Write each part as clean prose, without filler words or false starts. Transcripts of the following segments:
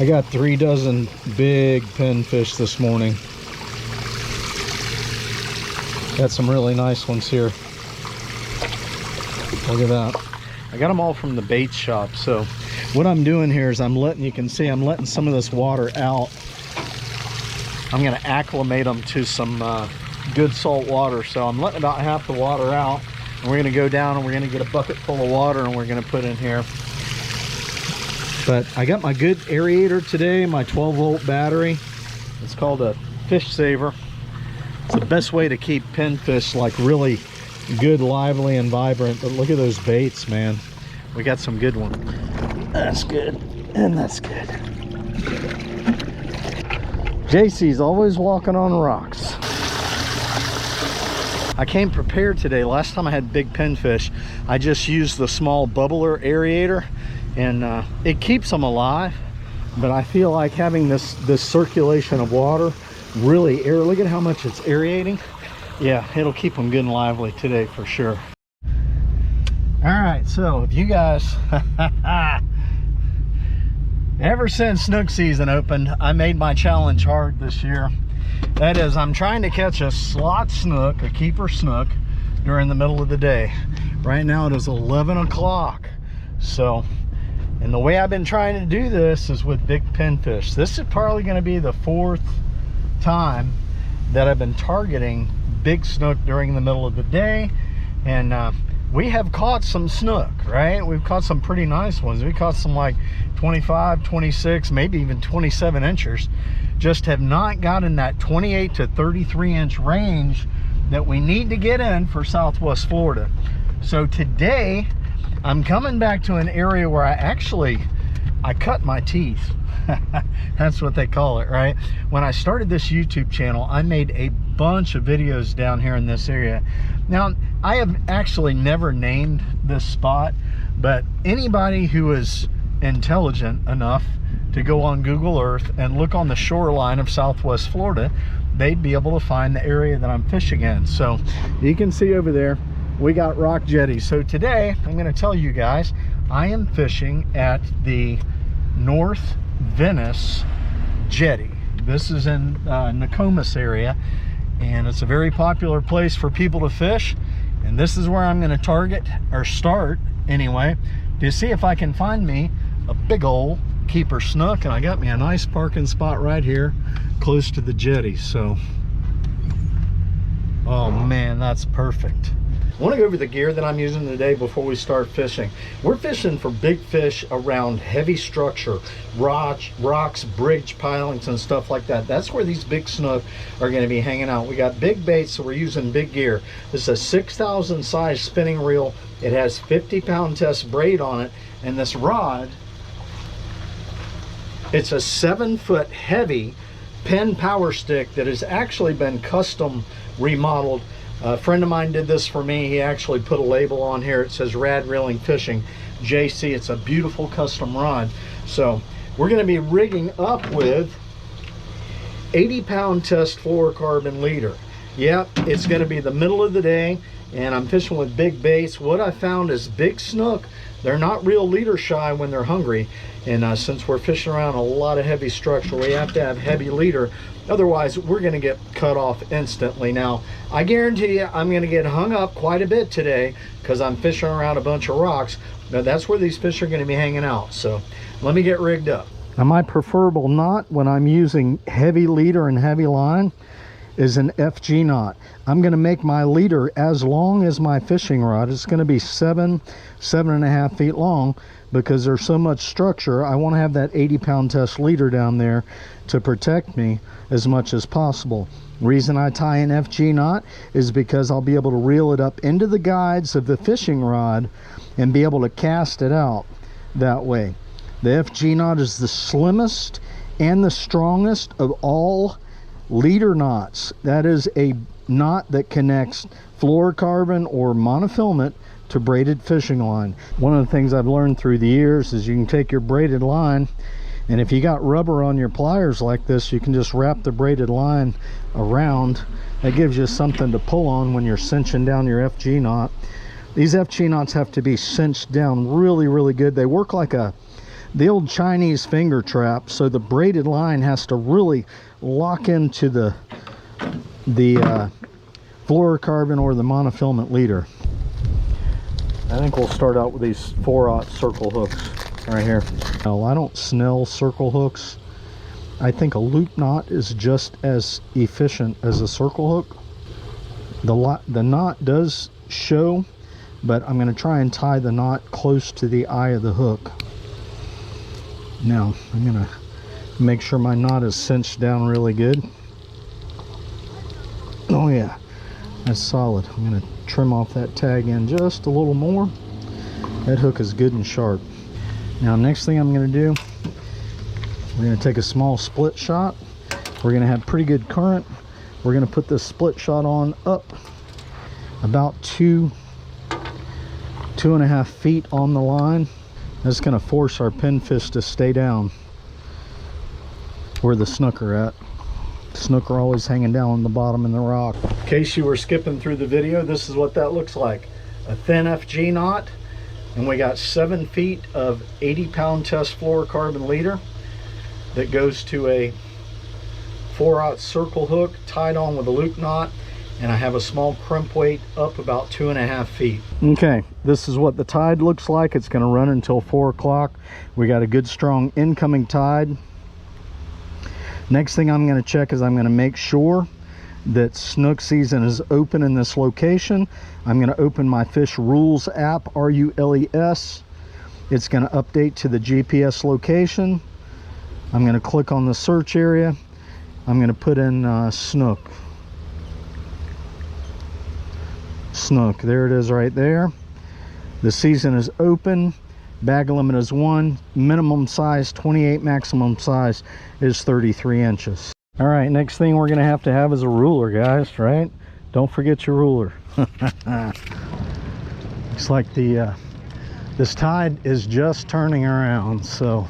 I got 3 dozen big pinfish this morning. Got some really nice ones here. Look at that. I got them all from the bait shop. So what I'm doing here is you can see I'm letting some of this water out. I'm going to acclimate them to some good salt water. So I'm letting about half the water out, and we're going to go down and we're going to get a bucket full of water and we're going to put in here. But I got my good aerator today, my 12-volt battery. It's called a Fish Saver. It's the best way to keep pinfish like really good, lively, and vibrant. But look at those baits, man. We got some good ones. That's good, and that's good. JC's always walking on rocks. I came prepared today. Last time I had big pinfish, I just used the small bubbler aerator, and it keeps them alive. But I feel like having this circulation of water really look at how much it's aerating. Yeah, it'll keep them good and lively today for sure. All right, so if you guys ever since snook season opened, I made my challenge hard this year. That is, I'm trying to catch a slot snook, a keeper snook, during the middle of the day. Right now it is 11 o'clock. So, and the way I've been trying to do this is with big pinfish. This is probably going to be the 4th time that I've been targeting big snook during the middle of the day. And we have caught some snook, right? We've caught some pretty nice ones. We caught some like 25, 26, maybe even 27 inchers. Just have not gotten that 28 to 33 inch range that we need to get in for Southwest Florida. So today I'm coming back to an area where I cut my teeth. That's what they call it, right? When I started this YouTube channel, I made a bunch of videos down here in this area. Now, I have actually never named this spot, but anybody who is intelligent enough to go on Google Earth and look on the shoreline of Southwest Florida, they'd be able to find the area that I'm fishing in. So you can see over there, we got rock jetties. So today, I'm going to tell you guys, I am fishing at the North Venice Jetty. This is in Nokomis area, and it's a very popular place for people to fish. And this is where I'm going to target, or start anyway, to see if I can find me a big old keeper snook. And I got me a nice parking spot right here close to the jetty. So, oh man, that's perfect. I want to go over the gear that I'm using today before we start fishing. We're fishing for big fish around heavy structure, rocks, bridge pilings, and stuff like that. That's where these big snook are going to be hanging out. We got big baits, so we're using big gear. This is a 6,000 size spinning reel. It has 50-pound test braid on it, and this rod, it's a 7-foot heavy Penn power stick that has actually been custom remodeled. A friend of mine did this for me. He actually put a label on here. It says Rad Reeling Fishing JC. It's a beautiful custom rod. So we're going to be rigging up with 80-pound test fluorocarbon leader. Yep, it's going to be the middle of the day, and I'm fishing with big baits. What I found is big snook, they're not real leader shy when they're hungry. And since we're fishing around a lot of heavy structure, we have to have heavy leader. Otherwise, we're going to get cut off instantly. Now, I guarantee you I'm going to get hung up quite a bit today because I'm fishing around a bunch of rocks. But that's where these fish are going to be hanging out. So let me get rigged up. Now, my preferable knot when I'm using heavy leader and heavy line is an FG knot. I'm going to make my leader as long as my fishing rod. It's going to be 7.5 feet long, because there's so much structure. I want to have that 80-pound test leader down there to protect me as much as possible. Reason I tie an FG knot is because I'll be able to reel it up into the guides of the fishing rod and be able to cast it out that way. The FG knot is the slimmest and the strongest of all leader knots. That is a knot that connects fluorocarbon or monofilament to braided fishing line. One of the things I've learned through the years is you can take your braided line, and if you got rubber on your pliers like this, you can just wrap the braided line around. That gives you something to pull on when you're cinching down your FG knot. These FG knots have to be cinched down really, really good. They work like a the old Chinese finger trap, so the braided line has to really lock into the fluorocarbon or the monofilament leader. I think we'll start out with these 4/0 circle hooks right here. Now, I don't snell circle hooks. I think a loop knot is just as efficient as a circle hook. The knot does show, but I'm going to try and tie the knot close to the eye of the hook. Now I'm going to make sure my knot is cinched down really good. Oh yeah, that's solid. I'm going to trim off that tag end just a little more. That hook is good and sharp. Now next thing I'm going to do, we're going to take a small split shot. We're going to have pretty good current. We're going to put this split shot on up about 2.5 feet on the line. That's going to force our pinfish to stay down where the snook are at. Snook are always hanging down on the bottom in the rock. In case you were skipping through the video, this is what that looks like. A thin FG knot, and we got 7 feet of 80-pound test fluorocarbon leader that goes to a 4/0 circle hook tied on with a loop knot, and I have a small crimp weight up about 2.5 feet. Okay, this is what the tide looks like. It's going to run until 4 o'clock. We got a good strong incoming tide. Next thing I'm going to check is I'm going to make sure that snook season is open in this location. I'm going to open my Fish Rules app, RULES. It's going to update to the GPS location. I'm going to click on the search area. I'm going to put in snook. Snook, there it is right there. The season is open. Bag limit is 1, minimum size 28, maximum size is 33 inches. All right, next thing we're going to have is a ruler, guys, right? Don't forget your ruler. Looks like this tide is just turning around, so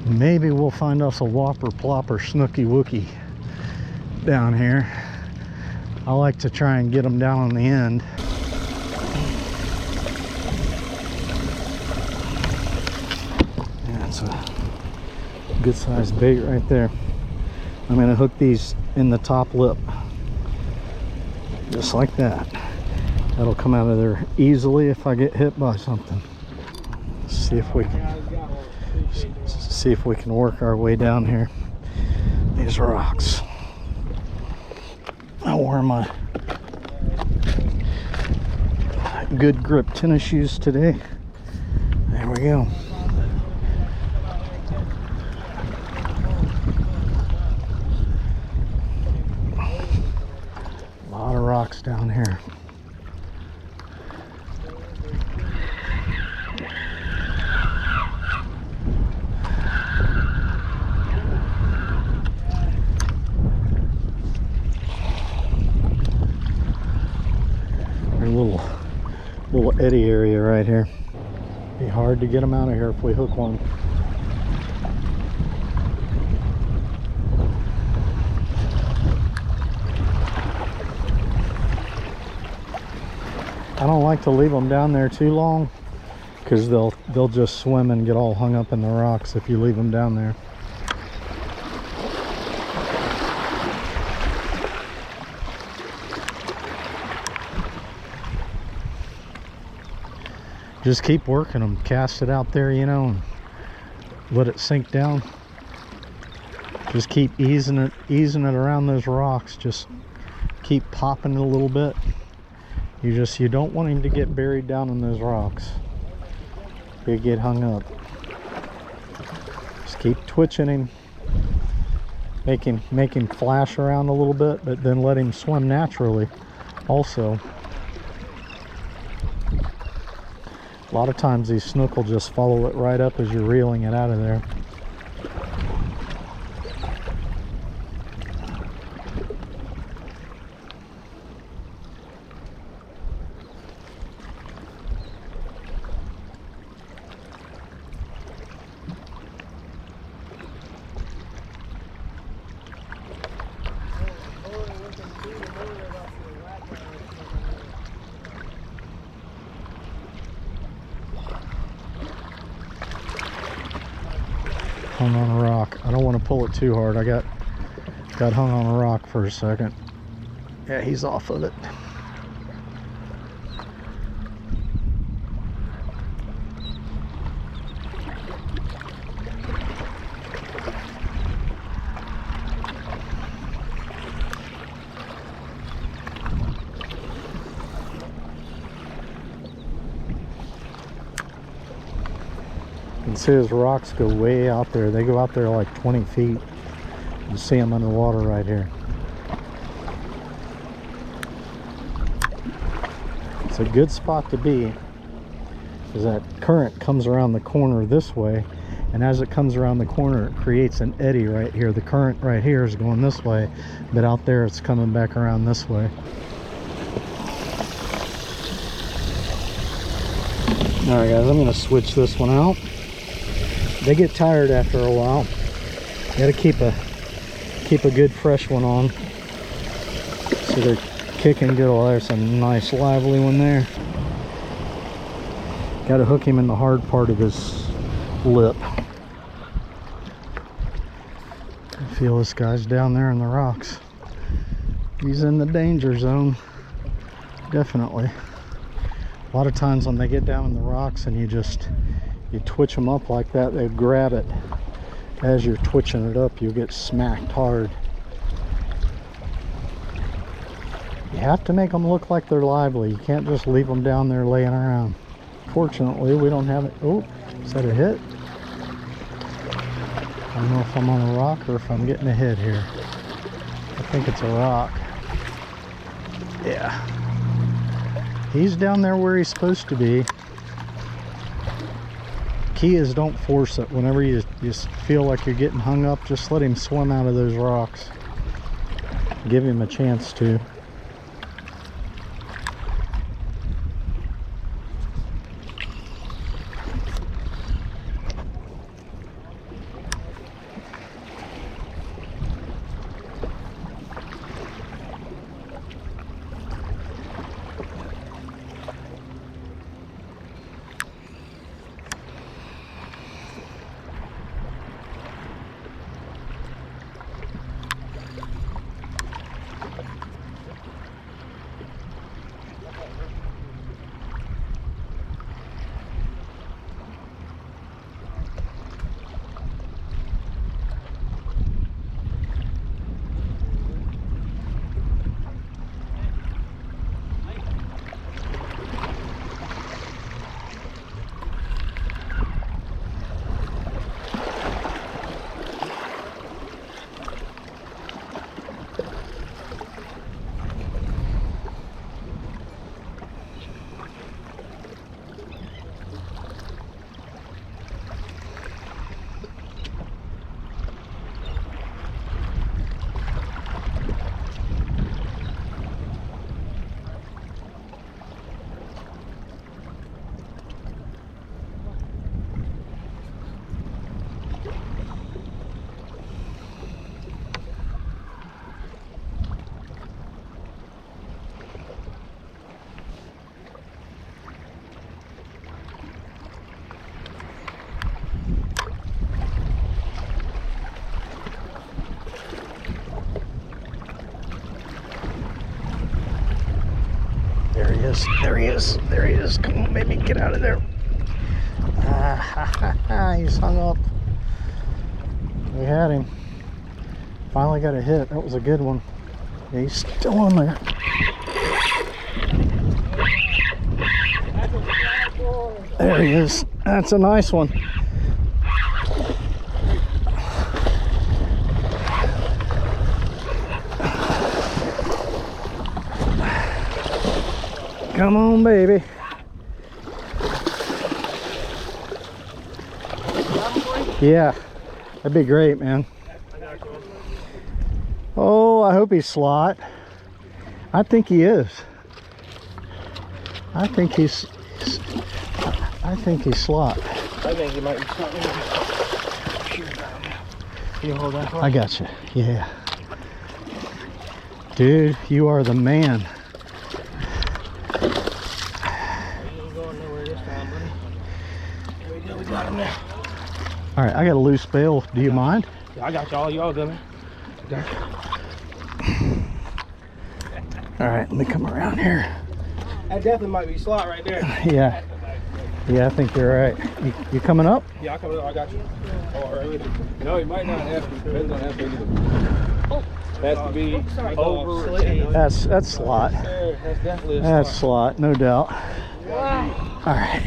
maybe we'll find us a whopper plopper snooky wookie down here. I like to try and get them down on the end. Yeah, it's a good sized bait right there. I'm going to hook these in the top lip, just like that. That'll come out of there easily if I get hit by something. See if we can work our way down here these rocks. I wore my good grip tennis shoes today. There we go. A lot of rocks down here. Little eddy area right here. Be hard to get them out of here if we hook one. I don't like to leave them down there too long because they'll just swim and get all hung up in the rocks if you leave them down there. Just keep working them, cast it out there, you know, and let it sink down. Just keep easing it around those rocks. Just keep popping it a little bit. You don't want him to get buried down in those rocks. He'll get hung up. Just keep twitching him. Make him flash around a little bit, but then let him swim naturally also. A lot of times these snook will just follow it right up as you're reeling it out of there. hung on a rock. I don't want to pull it too hard. I got hung on a rock for a second. Yeah, he's off of it. You can see his rocks go way out there. They go out there like 20 feet. You see them underwater right here. It's a good spot to be, because that current comes around the corner this way, and as it comes around the corner it creates an eddy right here. The current right here is going this way, but out there it's coming back around this way. Alright guys, I'm going to switch this one out. They get tired after a while. You got to keep a good fresh one on. So they're kicking good. Oh, there's a nice lively one there. Got to hook him in the hard part of his lip. I feel this guy's down there in the rocks. He's in the danger zone. Definitely. A lot of times when they get down in the rocks and you twitch them up like that, they grab it. As you're twitching it up, you'll get smacked hard. You have to make them look like they're lively. You can't just leave them down there laying around. Fortunately, we don't have it. Oh, is that a hit? I don't know if I'm on a rock or if I'm getting a hit here. I think it's a rock. Yeah. He's down there where he's supposed to be. Key is don't force it. Whenever you just feel like you're getting hung up, just let him swim out of those rocks. Give him a chance to. There he is. There he is. Come on, baby, get out of there. He's hung up. We had him. Finally got a hit. That was a good one. Yeah, he's still on there. There he is. That's a nice one. Come on, baby. Yeah, that'd be great, man. Oh, I hope he's slot. I think he is. I think he's slot. I think he might be slot. Can you hold that for me? I got you. Yeah. Dude, you are the man. All right, I got a loose bail. Do you mind? Yeah, I got y'all. Y'all done it. All right, let me come around here. That definitely might be slot right there. Yeah. Yeah, I think you're right. You coming up? Yeah, I come up. I got you. No, he might not have to. Depends on how big it is. Has to be over. That's slot. That's definitely a That's slot, no doubt. Wow. All right.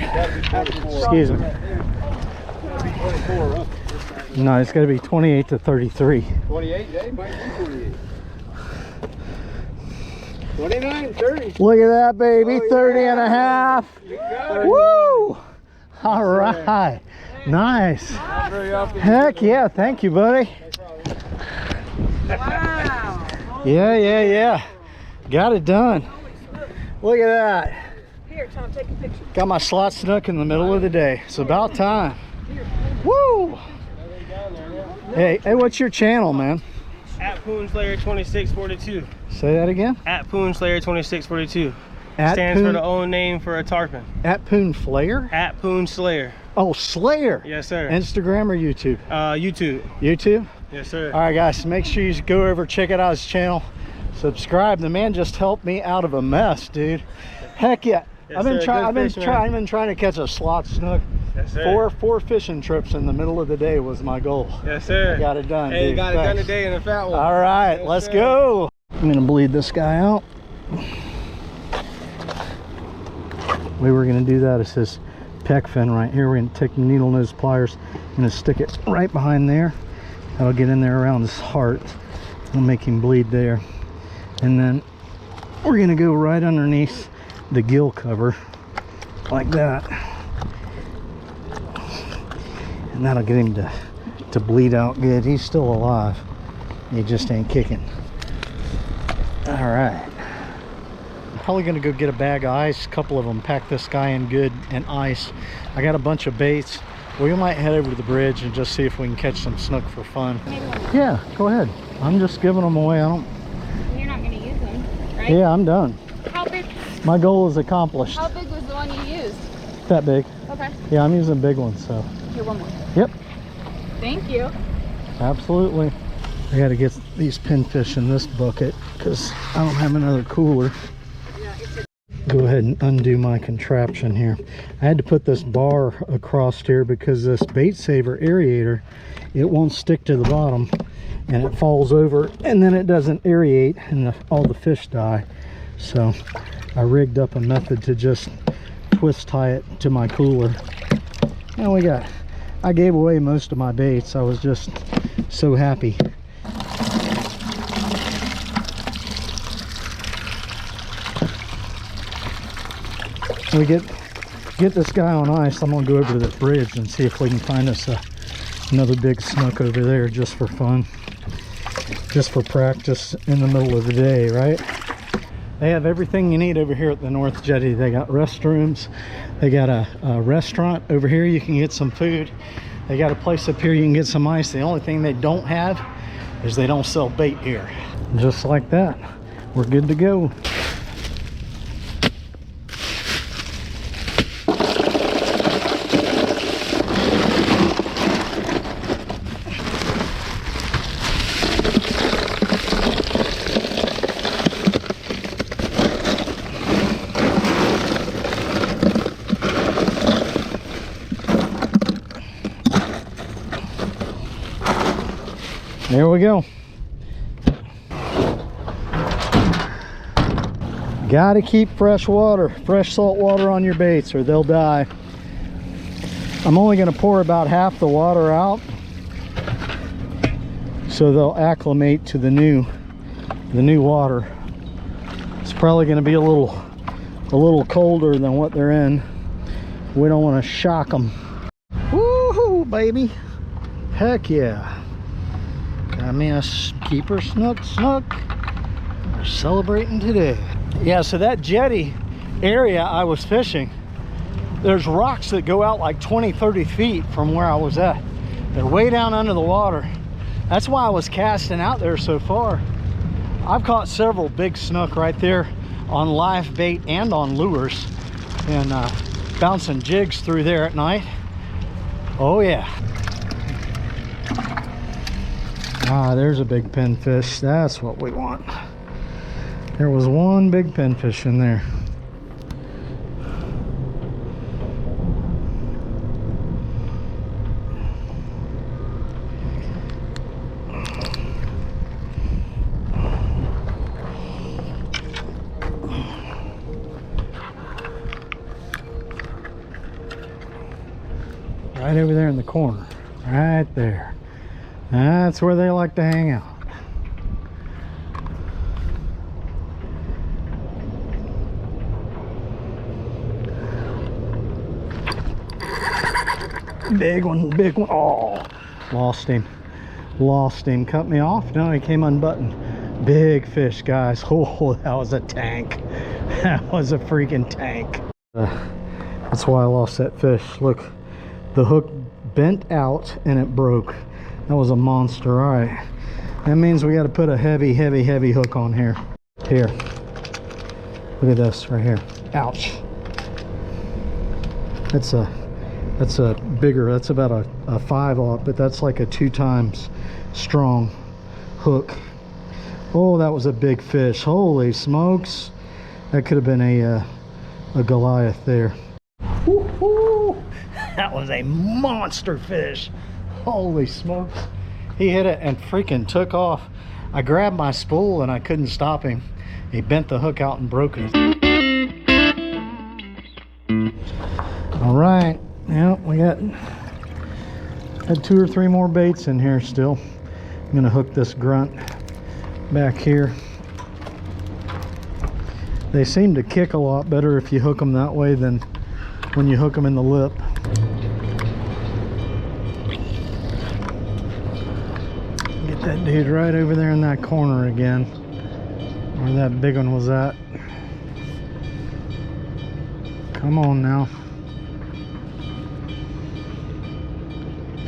Excuse me. No, it's got to be 28 to 33. 28, yeah, might be 28. 29, 30. Look at that, baby. Oh, 30 yeah. and a half. You got it. Woo! All right. Nice. Not very often. Heck yeah. Thank you, buddy. Wow. Yeah. Got it done. Look at that. Here, Tom, take a picture. Got my slot snook in the middle of the day. It's about time. Woo! Hey, what's your channel, man? At Poonslayer 2642. Say that again. At Poonslayer 2642. At Stands Poon, for the own name for a tarpon. At Poon Flair? At Poonslayer. Oh, Slayer. Yes, sir. Instagram or YouTube? YouTube. YouTube? Yes, sir. All right, guys, make sure you go over, check out his channel, subscribe. The man just helped me out of a mess, dude. Heck yeah. Yes, I've been sir. trying to catch a slot snook. Yes, sir. Four fishing trips in the middle of the day was my goal. Yes, sir. I got it done. Hey, dude. you got it done Thanks. today in a fat one. All right, Yes, let's sir. go. I'm gonna bleed this guy out. We were gonna do that. It's this pec fin right here. We're gonna take the needle nose pliers, I'm gonna stick it right behind there. That'll get in there around his heart. We'll make him bleed there. And then we're gonna go right underneath the gill cover like that. And that'll get him to bleed out good. He's still alive. He just ain't kicking. All right. I'm probably gonna go get a bag of ice, a couple of them, pack this guy in good and ice. I got a bunch of baits. We might head over to the bridge and just see if we can catch some snook for fun. Yeah, go ahead. I'm just giving them away. I don't. You're not going to use them, right? Yeah, I'm done. How big? My goal is accomplished. How big was the one you used? That big. Okay. Yeah, I'm using big ones, so. Here, one more. Yep, Thank you. absolutely. I got to get these pinfish in this bucket because I don't have another cooler. Go ahead and undo my contraption here. I had to put this bar across here because this bait saver aerator, it won't stick to the bottom and it falls over and then it doesn't aerate and all the fish die. So I rigged up a method to just twist tie it to my cooler. And I gave away most of my baits. I was just so happy. We get this guy on ice. I'm gonna go over to the bridge and see if we can find us another big snook over there just for fun, just for practice in the middle of the day, right? They have everything you need over here at the North Jetty. They got restrooms, they got a restaurant over here you can get some food, they got a place up here you can get some ice. The only thing they don't have is they don't sell bait here. Just like that, we're good to go. There we go. Gotta keep fresh salt water on your baits or they'll die. I'm only gonna pour about half the water out so they'll acclimate to the new water. It's probably gonna be a little colder than what they're in. We don't want to shock them. Woohoo, baby! Heck yeah! Got me a keeper snook. We're celebrating today. Yeah, so that jetty area I was fishing, there's rocks that go out like 20-30 feet from where I was at. They're way down under the water. That's why I was casting out there so far. I've caught several big snook right there on live bait and on lures, and bouncing jigs through there at night. Oh yeah. Ah, there's a big pinfish. That's what we want. There was one big pinfish in there. Right over there in the corner. Right there. That's where they like to hang out. Big one, big one. Oh, lost him. Lost him. Cut me off. No, he came unbuttoned. Big fish, guys. Oh, that was a tank. That was a freaking tank. That's why I lost that fish. Look, the hook bent out and it broke. That was a monster. All right, that means we got to put a heavy hook on here. Here, look at this right here. Ouch. That's a bigger, that's about a 5/0, but that's like a 2 times strong hook. Oh, that was a big fish. Holy smokes, that could have been a Goliath there. Woo-hoo! That was a monster fish. Holy smokes, he hit it and freaking took off. I grabbed my spool and I couldn't stop him. He bent the hook out and broke it. All right, yeah, we got 2 or 3 more baits in here still. I'm gonna hook this grunt back here. They seem to kick a lot better if you hook them that way than when you hook them in the lip. Get that dude right over there in that corner again, where that big one was at. Come on now.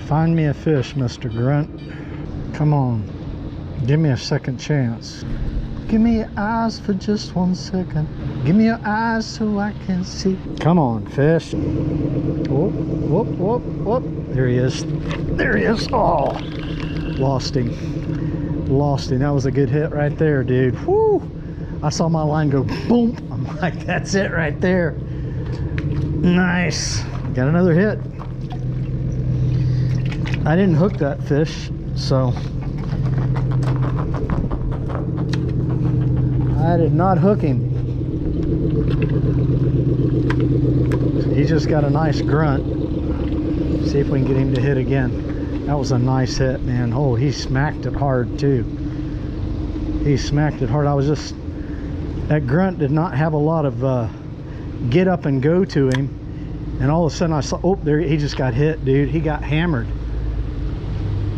Find me a fish, Mr. Grunt. Come on. Give me a second chance. Give me your eyes for just 1 second. Give me your eyes so I can see. Come on, fish. Whoop, whoop, whoop, whoop. There he is. There he is. Oh, lost him. Lost him. That was a good hit right there, dude. Whoo! I saw my line go boom. I'm like, that's it right there. Nice. Got another hit. I didn't hook that fish, so I did not hook him. He just got a nice grunt. See if we can get him to hit again. That was a nice hit, man. Oh, he smacked it hard too. He smacked it hard. That grunt did not have a lot of get up and go to him, and all of a sudden I saw, oh, there he just got hit, dude. He got hammered.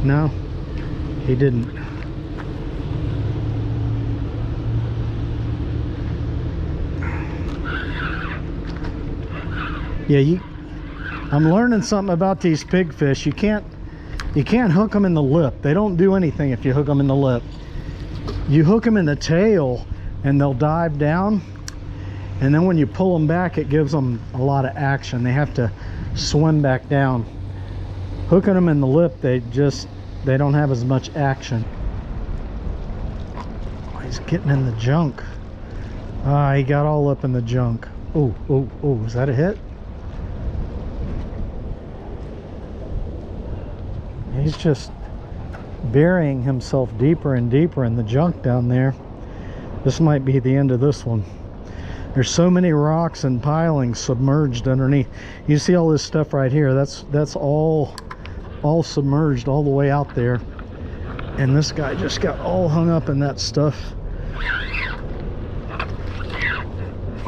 No, he didn't. Yeah, I'm learning something about these pigfish. You can't hook them in the lip. They don't do anything if you hook them in the lip. You hook them in the tail and they'll dive down, and then when you pull them back, it gives them a lot of action. They have to swim back down. Hooking them in the lip, they don't have as much action. Oh, he's getting in the junk. Ah, he got all up in the junk. Oh, oh, oh, is that a hit? He's just burying himself deeper and deeper in the junk down there. This might be the end of this one. There's so many rocks and pilings submerged underneath. You see all this stuff right here, that's all submerged all the way out there, and this guy just got all hung up in that stuff.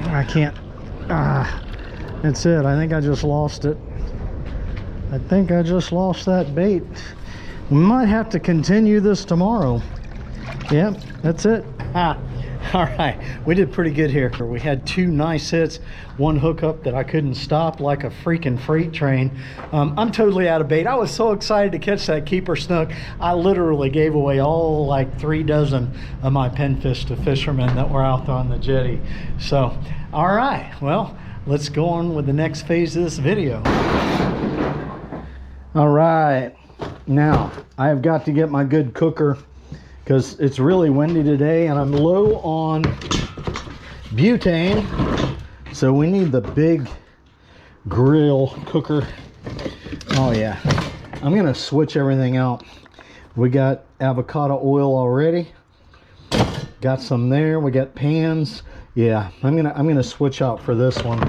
I can't, that's it. I think I just lost it. I think I just lost that bait. We might have to continue this tomorrow. Yep, that's it. All right, we did pretty good here. We had 2 nice hits, 1 hookup that I couldn't stop like a freaking freight train. I'm totally out of bait. I was so excited to catch that keeper snook. I literally gave away all like 3 dozen of my pinfish to fishermen that were out there on the jetty. So, all right, well, let's go on with the next phase of this video. All right, Now I have got to get my good cooker because it's really windy today and I'm low on butane, so we need the big grill cooker. Oh yeah, I'm gonna switch everything out. We got avocado oil already, got some there, we got pans. Yeah, I'm gonna switch out for this one.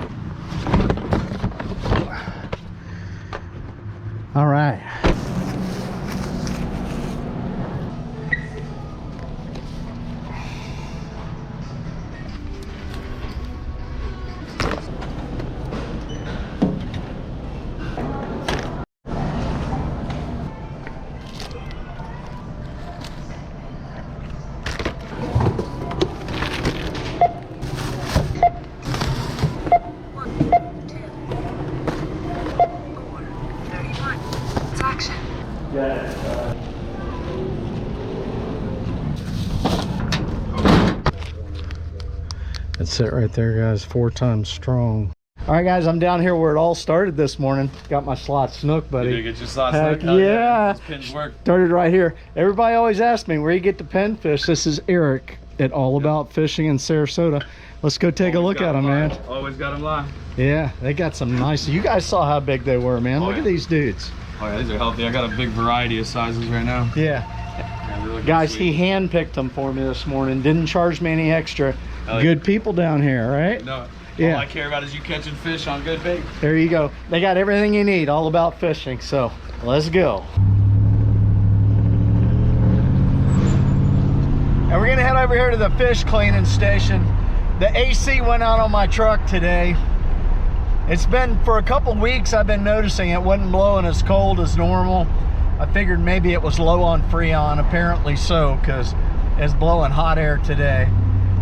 All right. That's it right there, guys. 4 times strong. All right, guys, I'm down here where it all started this morning. Got my slot snook, buddy. You did get your slot Heck snook? yeah. Those pins work. Started right here. Everybody always asks me where you get the pinfish. This is Eric at All About Fishing in Sarasota. Let's go take a look at them, man. Always got them live. Yeah, they got some nice. You guys saw how big they were, man. Look at these dudes. Oh yeah, these are healthy. I got a big variety of sizes right now. Yeah. Guys, he hand-picked them for me this morning. Didn't charge me any extra. Good people down here, right? No. Yeah. All I care about is you catching fish on good bait. There you go. They got everything you need, All About Fishing. So let's go. And we're gonna head over here to the fish cleaning station. The AC went out on my truck today. It's been, for a couple weeks, I've been noticing it wasn't blowing as cold as normal. I figured maybe it was low on Freon. Apparently so, because it's blowing hot air today.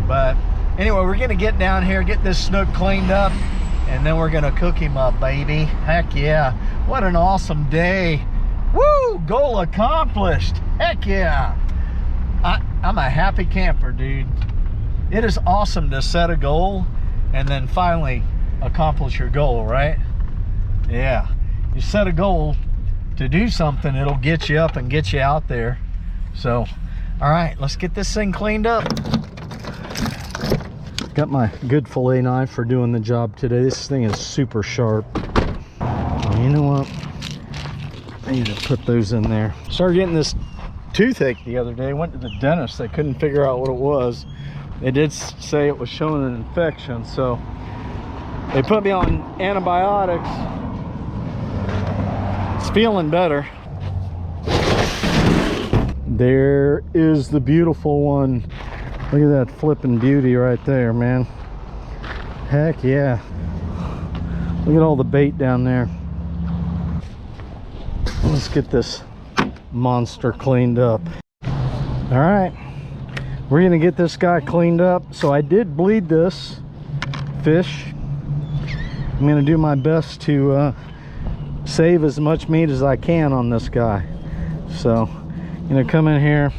But anyway, we're gonna get down here, get this snook cleaned up, and then we're gonna cook him up, baby. Heck yeah. What an awesome day. Woo! Goal accomplished. Heck yeah. I'm a happy camper, dude. It is awesome to set a goal and then finally accomplish your goal, right? Yeah. You set a goal to do something, it'll get you up and get you out there. So, all right, let's get this thing cleaned up. Got my good fillet knife for doing the job today. This thing is super sharp. You know what? I need to put those in there. Started getting this toothache the other day. Went to the dentist. They couldn't figure out what it was. They did say it was showing an infection, so they put me on antibiotics. It's feeling better. There is the beautiful one. Look at that flipping beauty right there, man. Heck yeah. Look at all the bait down there. Let's get this monster cleaned up. All right, we're gonna get this guy cleaned up. So I did bleed this fish. I'm gonna do my best to save as much meat as I can on this guy. So I'm gonna come in here,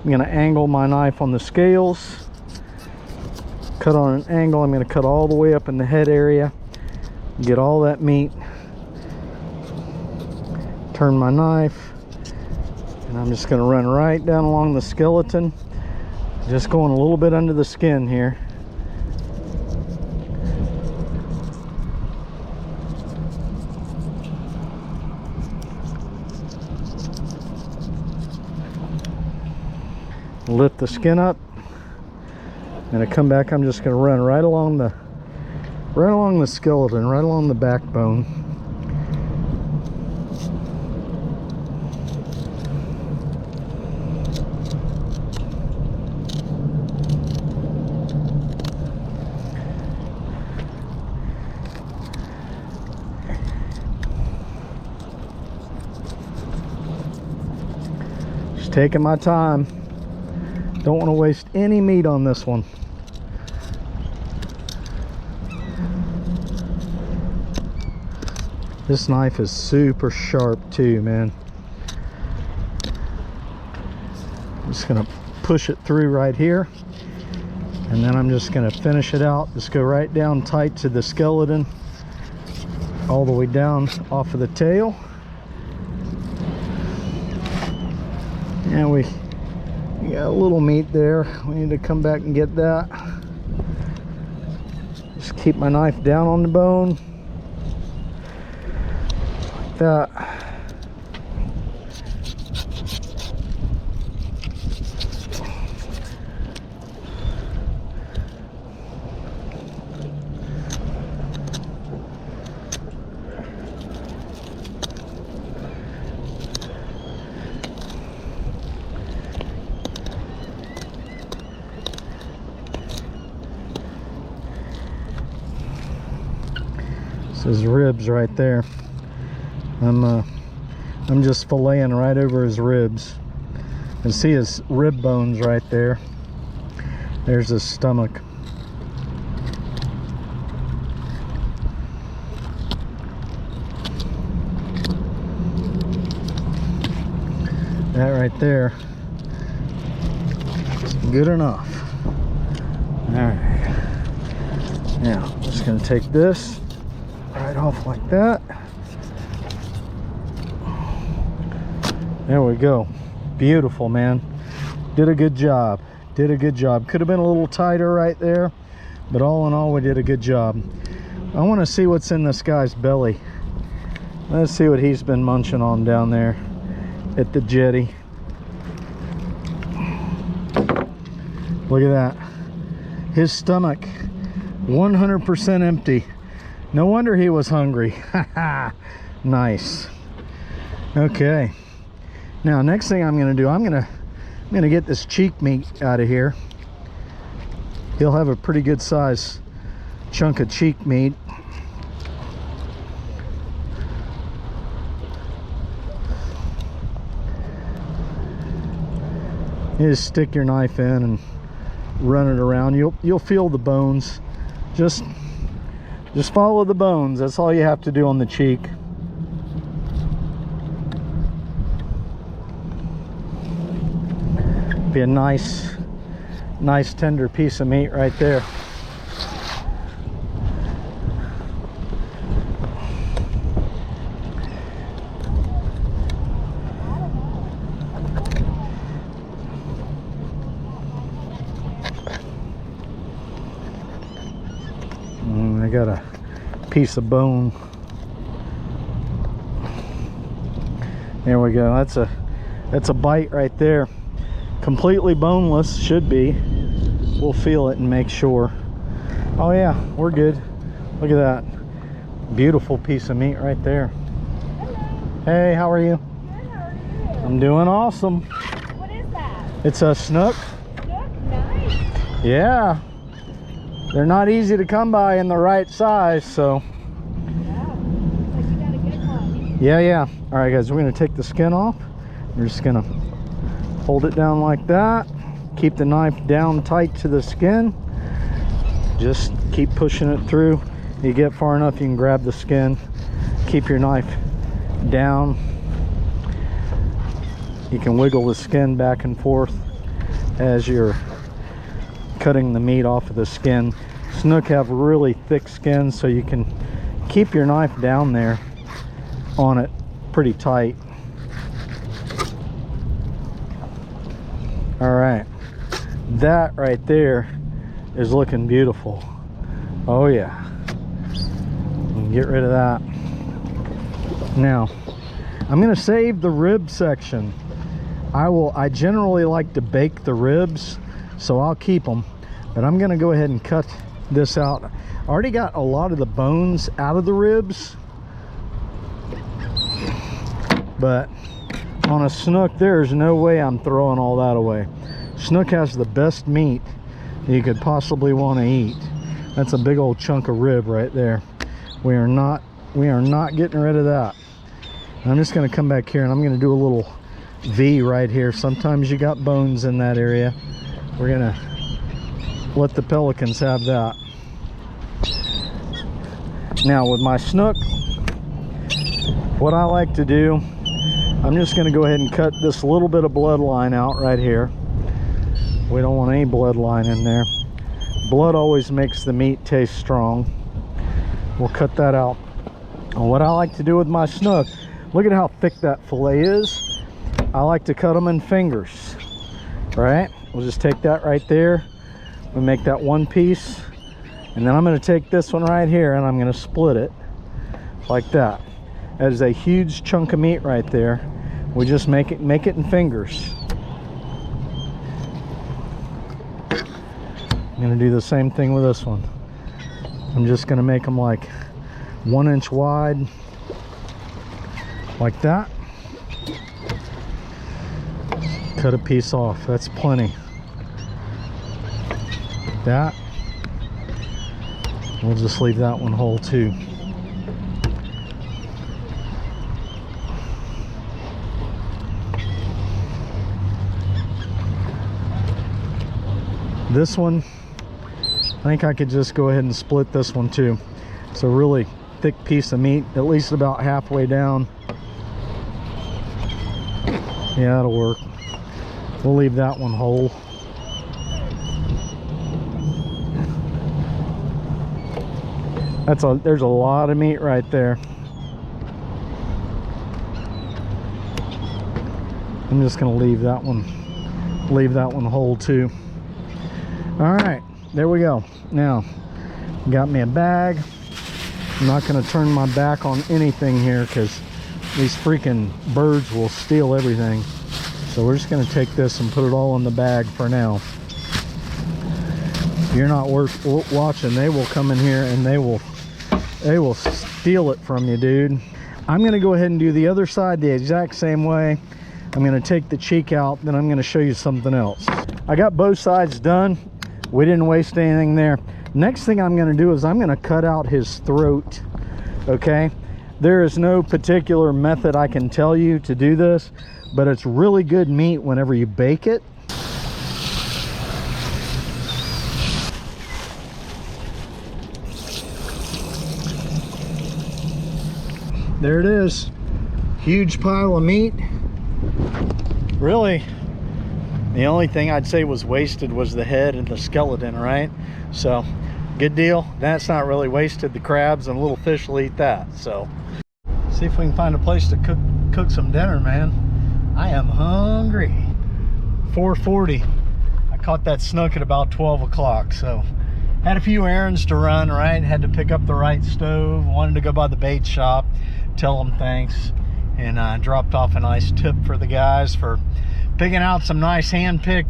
I'm gonna angle my knife on the scales, cut on an angle. I'm gonna cut all the way up in the head area, get all that meat, turn my knife, and I'm just gonna run right down along the skeleton, just going a little bit under the skin here. Lift the skin up, and I come back. I'm just going to run right along the skeleton, right along the backbone. Just taking my time. Don't want to waste any meat on this one. This knife is super sharp too, man. I'm just gonna push it through right here, and then I'm just gonna finish it out. Just go right down tight to the skeleton, all the way down off of the tail. And we got a little meat there. We need to come back and get that. Just keep my knife down on the bone. Like that. His ribs right there. I'm just filleting right over his ribs. You can see his rib bones right there. There's his stomach. That right there is good enough. All right. Now, I'm just gonna take this right off like that. There we go. Beautiful, man. Did a good job. Did a good job. Could have been a little tighter right there, but all in all, we did a good job. I want to see what's in this guy's belly. Let's see what he's been munching on down there at the jetty. Look at that. His stomach 100% empty. No wonder he was hungry. Nice. Okay. Now, next thing I'm going to do, I'm going to get this cheek meat out of here. He'll have a pretty good size chunk of cheek meat. You just stick your knife in and run it around. You'll feel the bones. Just follow the bones. That's all you have to do on the cheek. Be a nice tender piece of meat right there. I got a piece of bone. There we go. That's a bite right there. Completely boneless, should be. We'll feel it and make sure. Oh yeah, we're good. Look at that. Beautiful piece of meat right there. Hey, how are you? Good, how are you? I'm doing awesome. What is that? It's a snook. Snook? Nice. Yeah. They're not easy to come by in the right size, so. Yeah. Looks like you got a good one. Yeah. All right, guys, we're gonna take the skin off. We're just gonna hold it down like that. Keep the knife down tight to the skin. Just keep pushing it through. You get far enough, you can grab the skin. Keep your knife down. You can wiggle the skin back and forth as you're cutting the meat off of the skin. Snook have really thick skin, so you can keep your knife down there on it pretty tight. All right, that right there is looking beautiful. Oh yeah. Get rid of that. Now, I'm gonna save the rib section. I generally like to bake the ribs, so I'll keep them, but I'm gonna go ahead and cut this out. I already got a lot of the bones out of the ribs, but on a snook, there's no way I'm throwing all that away. Snook has the best meat you could possibly want to eat. That's a big old chunk of rib right there. We are not getting rid of that. I'm just going to come back here and I'm going to do a little V right here. Sometimes you got bones in that area. We're going to let the pelicans have that. Now with my snook, what I like to do, I'm just going to go ahead and cut this little bit of bloodline out right here. We don't want any bloodline in there. Blood always makes the meat taste strong. We'll cut that out. And what I like to do with my snook, look at how thick that fillet is. I like to cut them in fingers. Right? We'll just take that right there. We make that one piece, and then I'm going to take this one right here and I'm going to split it like that. That is a huge chunk of meat right there. We just make it in fingers. I'm going to do the same thing with this one. I'm just going to make them like 1 inch wide, like that. Cut a piece off. That's plenty. That. We'll just leave that one whole too. This one, I think I could just go ahead and split this one too. It's a really thick piece of meat, at least about halfway down. Yeah, that'll work. We'll leave that one whole. There's a lot of meat right there. I'm just gonna leave that one whole too. All right, there we go. Now, got me a bag. I'm not gonna turn my back on anything here because these freaking birds will steal everything. So we're just gonna take this and put it all in the bag for now. If you're not watching, they will come in here and they will steal it from you, dude. I'm gonna go ahead and do the other side the exact same way. I'm gonna take the cheek out, then I'm gonna show you something else. I got both sides done. We didn't waste anything there. Next thing I'm gonna do is I'm gonna cut out his throat, okay? There is no particular method I can tell you to do this, but it's really good meat whenever you bake it. There it is. Huge pile of meat. Really, the only thing I'd say was wasted was the head and the skeleton, right? So, good deal. That's not really wasted. The crabs and little fish will eat that. So, see if we can find a place to cook some dinner, man. I am hungry. 4:40. I caught that snook at about 12 o'clock. So, had a few errands to run, right? Had to pick up the right stove. Wanted to go by the bait shop, tell them thanks. And I dropped off a nice tip for the guys for picking out some nice hand-picked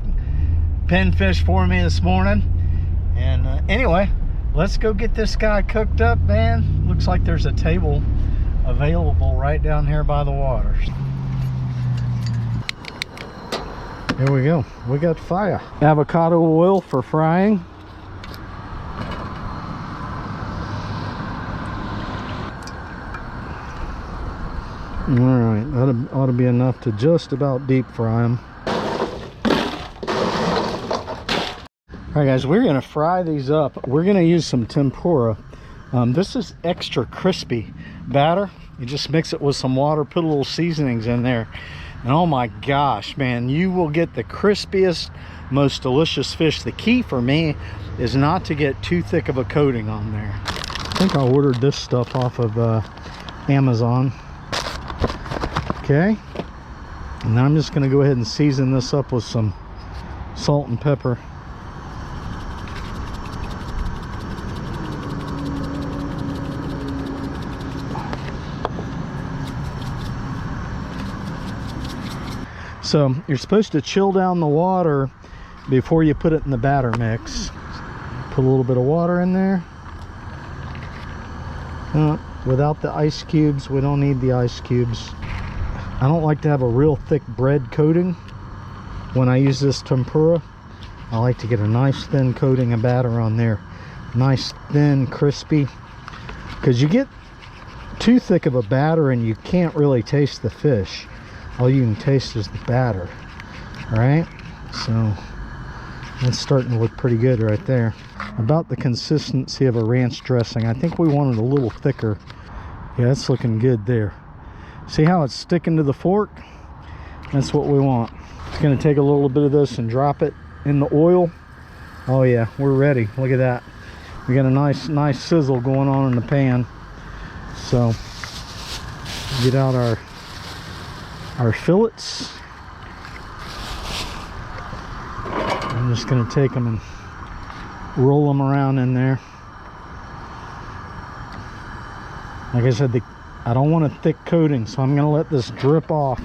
pinfish for me this morning. And anyway, let's go get this guy cooked up, man. Looks like there's a table available right down here by the water. Here we go. We got fire. Avocado oil for frying. All right, that ought to be enough to just about deep fry them. All right, guys, we're gonna fry these up. We're gonna use some tempura. This is extra crispy batter. You just mix it with some water, put a little seasonings in there, and oh my gosh, man, you will get the crispiest, most delicious fish. The key for me is not to get too thick of a coating on there. I think I ordered this stuff off of Amazon. Okay, and now I'm just going to go ahead and season this up with some salt and pepper. So you're supposed to chill down the water before you put it in the batter mix. Put a little bit of water in there. Without the ice cubes, we don't need the ice cubes. I don't like to have a real thick bread coating when I use this tempura. I like to get a nice thin coating of batter on there. Nice, thin, crispy. Because you get too thick of a batter and you can't really taste the fish. All you can taste is the batter. Alright? So, that's starting to look pretty good right there. About the consistency of a ranch dressing. I think we want it a little thicker. Yeah, it's looking good there. See how it's sticking to the fork? That's what we want. It's going to take a little bit of this and drop it in the oil. Oh yeah, we're ready. Look at that. We got a nice sizzle going on in the pan. So get out our fillets. I'm just going to take them and roll them around in there. Like I said, I don't want a thick coating, so I'm going to let this drip off.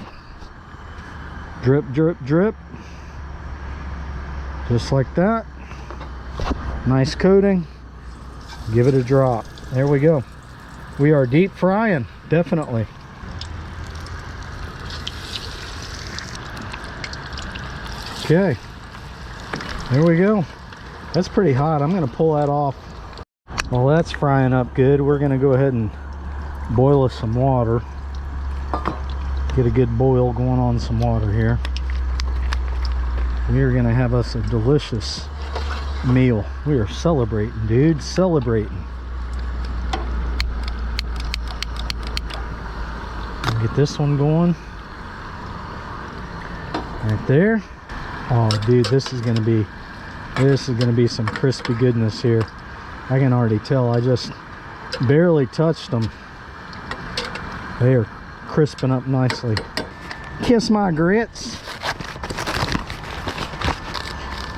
Drip, drip, drip. Just like that. Nice coating. Give it a drop. There we go. We are deep frying, definitely. Okay. There we go. That's pretty hot. I'm going to pull that off. Well, that's frying up good. We're going to go ahead and boil us some water. Get a good boil going on some water here. We are going to have us a delicious meal. We are celebrating, dude. Celebrating. Get this one going. Right there. Oh, dude, this is gonna be some crispy goodness here. I can already tell. I just barely touched them. They are crisping up nicely. Kiss my grits.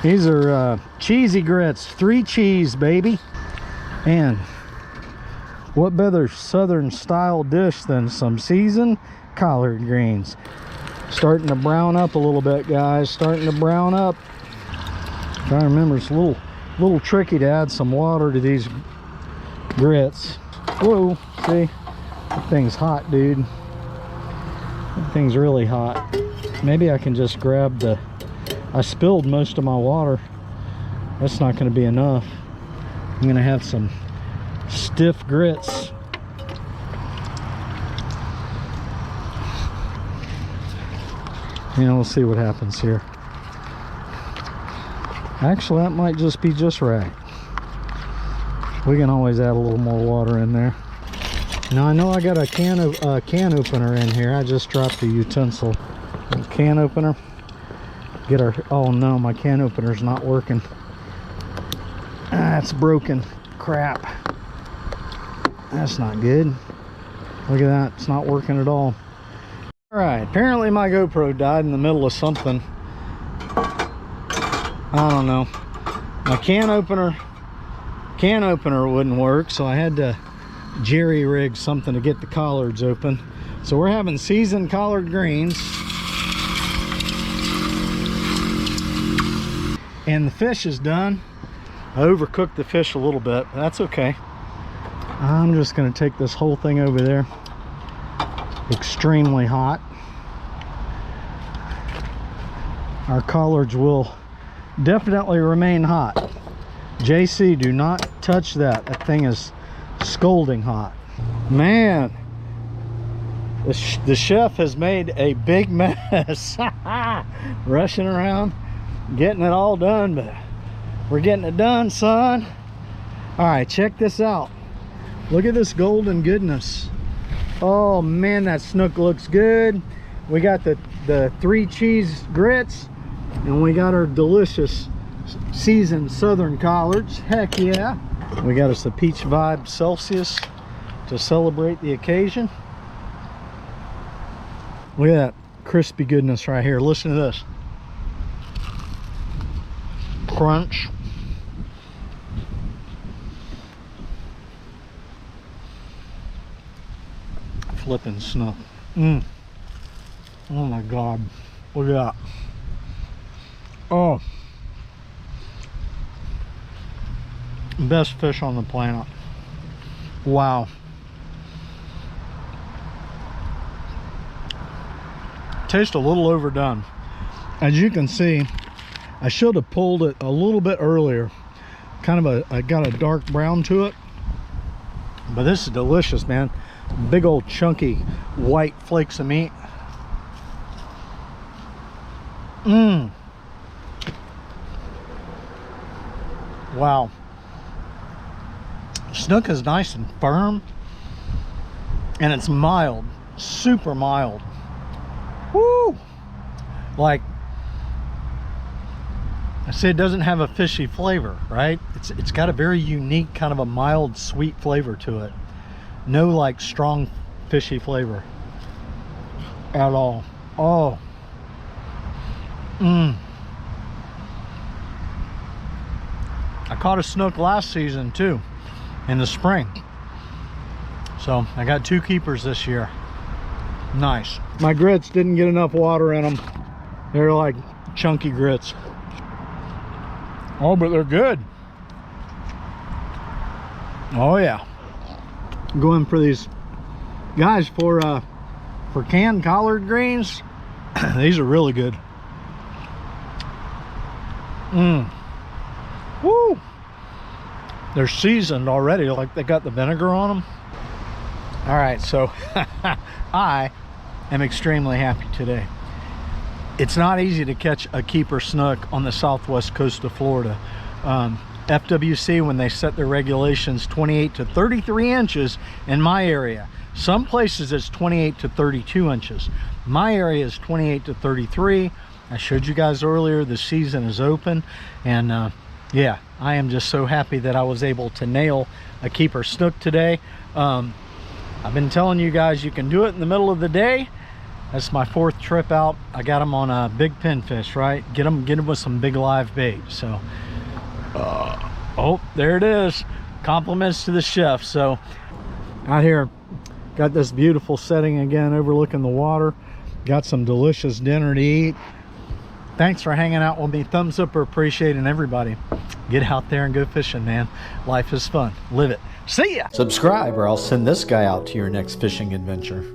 These are cheesy grits, 3 cheese, baby. And what better southern style dish than some seasoned collard greens? Starting to brown up a little bit, guys. Starting to brown up. Trying to remember, it's a little tricky to add some water to these grits. Whoa, see? That thing's hot, dude. That thing's really hot. Maybe I can just grab the... I spilled most of my water. That's not going to be enough. I'm going to have some stiff grits. You know, we'll see what happens here. Actually, that might just be just right. We can always add a little more water in there. Now I know I got a can opener in here. I just dropped the utensil. Can opener. Get our... Oh no, my can opener's not working. Ah, it's broken. Crap. That's not good. Look at that. It's not working at all. Alright, apparently my GoPro died in the middle of something. I don't know. My can opener wouldn't work, so I had to jerry rig something to get the collards open. So we're having seasoned collard greens. And the fish is done. I overcooked the fish a little bit, but that's okay. I'm just going to take this whole thing over there. Extremely hot. Our collards will definitely remain hot. JC, do not touch that. That thing is scalding hot. Man, the chef has made a big mess. Rushing around, getting it all done, but we're getting it done, son. All right, check this out. Look at this golden goodness. Oh man, that snook looks good. We got the 3 cheese grits, and we got our delicious seasoned southern collards. Heck yeah. We got us a Peach Vibe Celsius to celebrate the occasion. Look at that crispy goodness right here. Listen to this. Crunch. Flipping snook. Oh my god. Look at that. Oh. Best fish on the planet. Wow. Tastes a little overdone. As you can see, I should have pulled it a little bit earlier. Kind of I got a dark brown to it. But this is delicious, man. Big old chunky white flakes of meat. Wow. Snook is nice and firm, and it's mild, super mild. Woo! Like I said, it doesn't have a fishy flavor, right? It's got a very unique kind of a mild, sweet flavor to it. No like strong fishy flavor at all. Oh. caught a snook last season too, in the spring. So I got 2 keepers this year. Nice. My grits didn't get enough water in them. They're like chunky grits. Oh, but they're good. Oh yeah. Going for these guys for canned collard greens. These are really good. Woo! They're seasoned already, like they got the vinegar on them. All right, so I am extremely happy today. It's not easy to catch a keeper snook on the southwest coast of Florida. FWC, when they set their regulations, 28 to 33 inches in my area. Some places it's 28 to 32 inches. My area is 28 to 33. I showed you guys earlier, the season is open, and yeah, I am just so happy that I was able to nail a keeper snook today. I've been telling you guys you can do it in the middle of the day. That's my 4th trip out. I got them on a big pinfish, right? Get them with some big live bait. So oh, there it is. Compliments to the chef. So out here, got this beautiful setting again, overlooking the water. Got some delicious dinner to eat. Thanks for hanging out with me. Thumbs up or appreciating everybody. Get out there and go fishing, man. Life is fun. Live it. See ya. Subscribe or I'll send this guy out to your next fishing adventure.